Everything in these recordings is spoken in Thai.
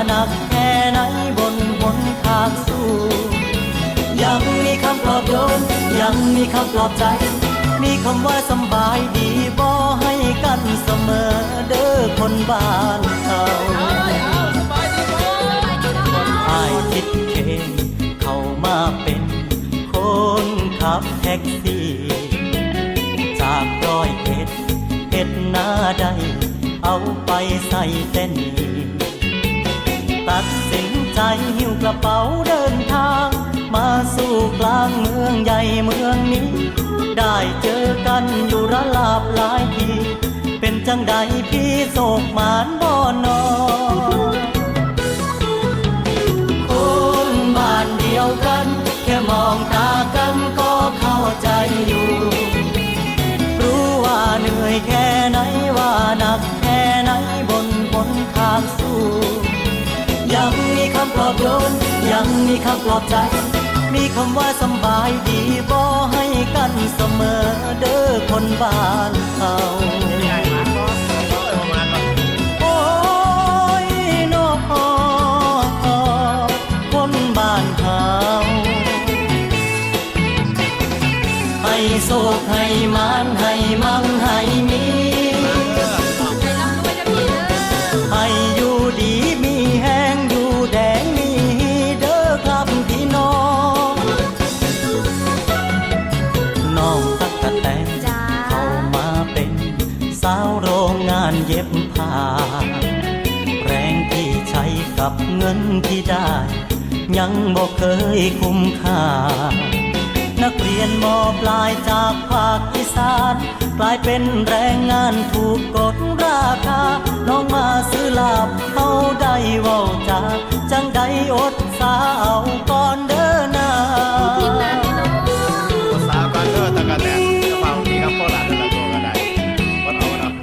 หนักแค่ไหนบนหนทางสู้ยังมีคำปลอบโยนยังมีคำปลอบใจมีคำว่าสบายดีบ่ให้กันเสมอเด้อคนบ้านเขาอ้ายคิดเคนเข้ามาเป็นคนขับแท็กซี่จาก101เฮ็ดหน้าได้เอาไปใส่เต้นตัดสินใจหิ้วกระเป๋าเดินทางมาสู่กลางเมืองใหญ่เมืองนี้ได้เจอกันอยู่ระลาบหลายทีเป็นจังใดพี่โศกหมานบ่นอคนบ้านเดียวกันแค่มองตากันก็เข้าใจอยู่รู้ว่าเหนื่อยแค่ไหนว่าหนักแค่ไหนบนหนทางสู้ยังมีคำปลอบโยนยังมีคำปลอบใจมีคำว่าสบายดีบ่ให้กันเสมอเด้อคนบ้านเขาโอ้ยน้อคนบ้านเขาให้โศกให้มานให้มั่งให้มีให้อยู่ดีมีแห้งอยู่แดงมีเด้อครับพี่น้องน้องตั๊กแตนเข้ามาเป็นสาวโรงงานเย็บผ้าแรงที่ใช้กับเงินที่ได้ยังบ่เคยคุ้มค่านักเรียนม.ปลายจากภาคอีสานกลายเป็นแรงงานถูกกดราคาน้องมาซื้อลาบเขาได้เว้าจาจังใดอดสาเอาก่อนเด้อนาภาษาการเด้อตะกะแตนจะฟังดีครับโคราชตะละโกก็ได้ก็เอานับ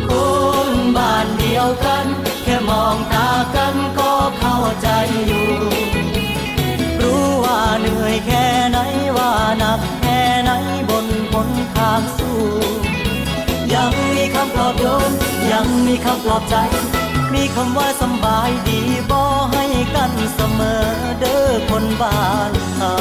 คนบ้านเดียวกันแค่มองตากันก็เข้าใจอยู่รู้ว่าเหนื่อยแค่ไหนว่าหนักแค่ไหนบนหนทางสู้ยังมีคำปลอบโยนยังมีคำปลอบใจมีคำว่าสบายดีบ่ให้กันเสมอเด้อคนบ้านเขา